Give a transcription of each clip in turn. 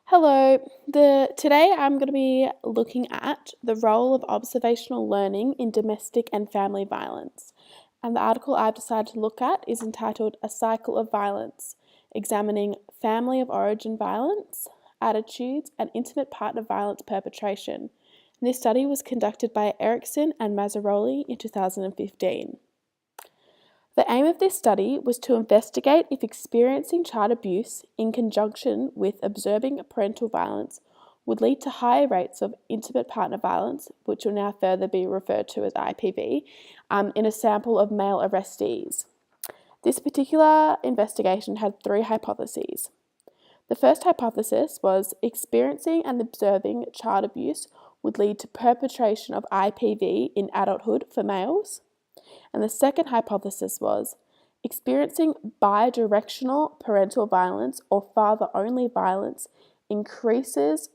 Hello. Today I'm going to be looking at the role of observational learning in domestic and family violence. And the article I've decided to look at is entitled A Cycle of Violence, examining family of origin violence, attitudes, and intimate partner violence perpetration. And this study was conducted by Erickson and Mazzaroli in 2015. The aim of this study was to investigate if experiencing child abuse in conjunction with observing parental violence would lead to higher rates of intimate partner violence, which will now further be referred to as IPV, in a sample of male arrestees. This particular investigation had three hypotheses. The first hypothesis was experiencing and observing child abuse would lead to perpetration of IPV in adulthood for males. And the second hypothesis was experiencing bidirectional parental violence or father-only violence increases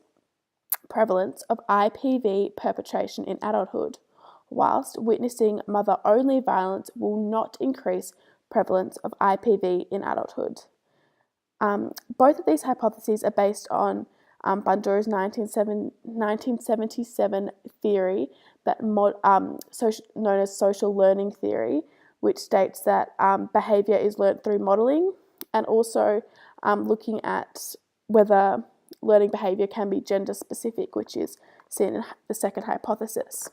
prevalence of IPV perpetration in adulthood, whilst witnessing mother-only violence will not increase prevalence of IPV in adulthood. Both of these hypotheses are based on Bandura's 1977 theory, known as social learning theory, which states that behaviour is learnt through modelling, and also looking at whether learning behaviour can be gender specific, which is seen in the second hypothesis.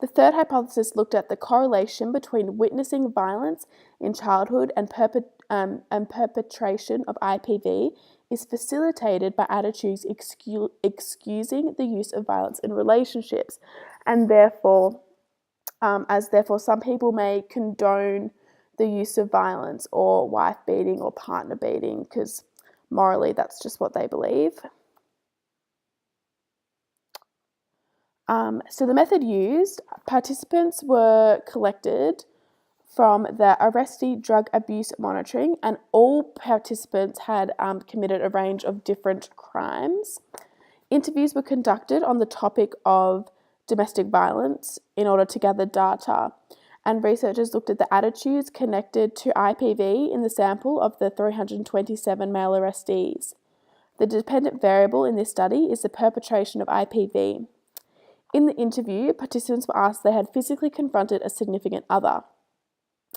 The third hypothesis looked at the correlation between witnessing violence in childhood and perpetration of IPV is facilitated by attitudes excusing the use of violence in relationships, and therefore some people may condone the use of violence or wife beating or partner beating because morally that's just what they believe. So the method used, participants were collected from the arrestee drug abuse monitoring, and all participants had committed a range of different crimes. Interviews were conducted on the topic of domestic violence in order to gather data, and researchers looked at the attitudes connected to IPV in the sample of the 327 male arrestees. The dependent variable in this study is the perpetration of IPV. In the interview, participants were asked if they had physically confronted a significant other.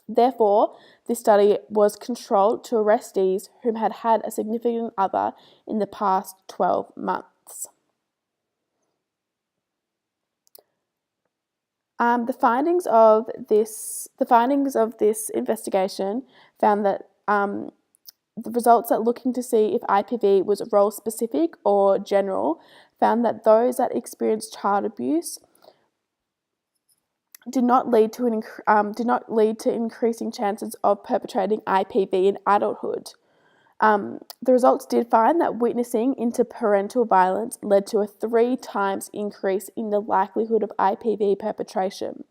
Therefore, this study was controlled to arrestees whom had had a significant other in the past 12 months. The findings of this investigation found that the results that looking to see if IPV was role specific or general found that those that experienced child abuse did not lead to increasing chances of perpetrating IPV in adulthood. The results did find that witnessing interparental violence led to a 3 times increase in the likelihood of IPV perpetration.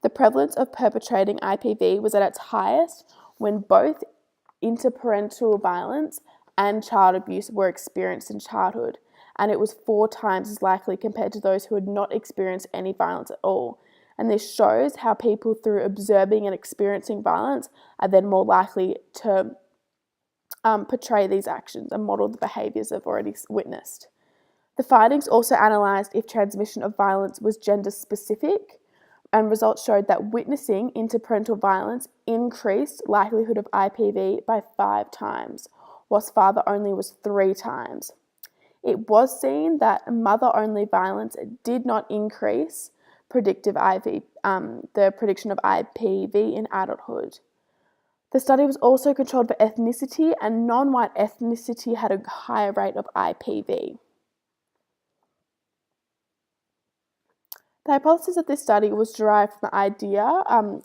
The prevalence of perpetrating IPV was at its highest when both interparental violence and child abuse were experienced in childhood, and it was 4 times as likely compared to those who had not experienced any violence at all. And this shows how people, through observing and experiencing violence, are then more likely to portray these actions and model the behaviours they've already witnessed. The findings also analysed if transmission of violence was gender specific, and results showed that witnessing interparental violence increased likelihood of IPV by 5 times, whilst father-only was 3 times. It was seen that mother-only violence did not increase the prediction of IPV in adulthood. The study was also controlled for ethnicity, and non-white ethnicity had a higher rate of IPV. The hypothesis of this study was derived from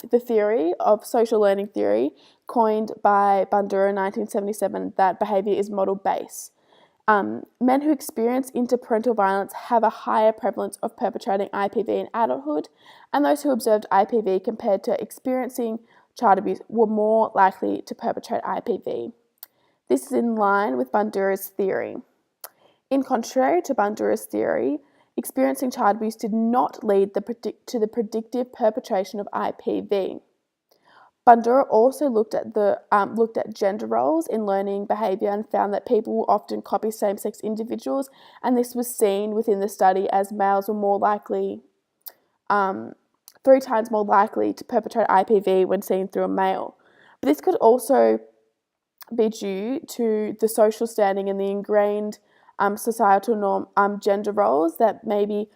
the theory of social learning theory coined by Bandura in 1977, that behaviour is model-based. Men who experience interparental violence have a higher prevalence of perpetrating IPV in adulthood, and those who observed IPV compared to experiencing child abuse were more likely to perpetrate IPV. This is in line with Bandura's theory. In contrary to Bandura's theory, experiencing child abuse did not lead to the predictive perpetration of IPV. Bandura also looked at gender roles in learning behaviour and found that people will often copy same-sex individuals, and this was seen within the study as males were more likely, 3 times more likely to perpetrate IPV when seen through a male. But this could also be due to the social standing and the ingrained societal norm, gender roles, that maybe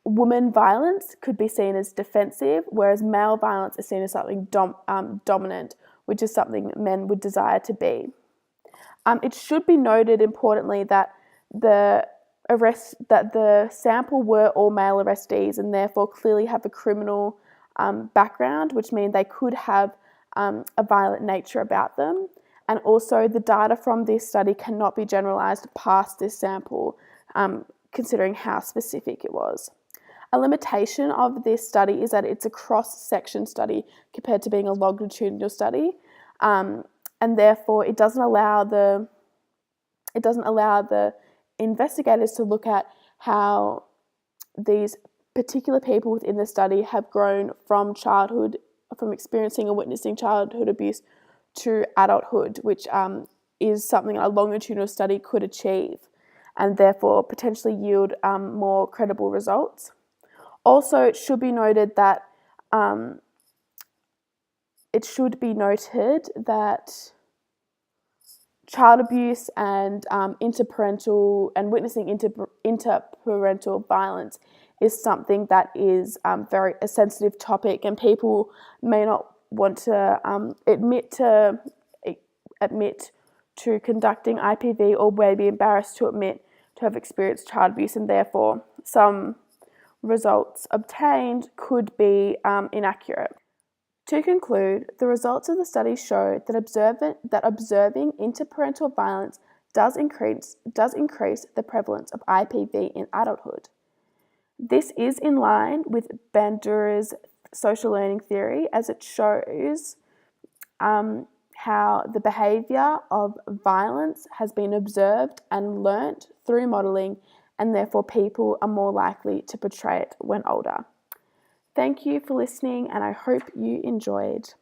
woman violence could be seen as defensive, whereas male violence is seen as something dominant, which is something that men would desire to be. It should be noted importantly that the sample were all male arrestees and therefore clearly have a criminal background, which means they could have a violent nature about them. And also the data from this study cannot be generalised past this sample, considering how specific it was. A limitation of this study is that it's a cross-section study compared to being a longitudinal study, and therefore it doesn't allow the investigators to look at how these particular people within the study have grown from experiencing or witnessing childhood abuse to adulthood, which is something a longitudinal study could achieve, and therefore potentially yield more credible results. Also, it should be noted that child abuse and witnessing interparental violence is something that is a sensitive topic, and people may not want to admit to conducting IPV, or may be embarrassed to admit to have experienced child abuse, and therefore some results obtained could be inaccurate. To conclude, the results of the study show that observing interparental violence does increase the prevalence of IPV in adulthood. This is in line with Bandura's social learning theory, as it shows how the behaviour of violence has been observed and learnt through modelling, and therefore people are more likely to portray it when older. Thank you for listening, and I hope you enjoyed.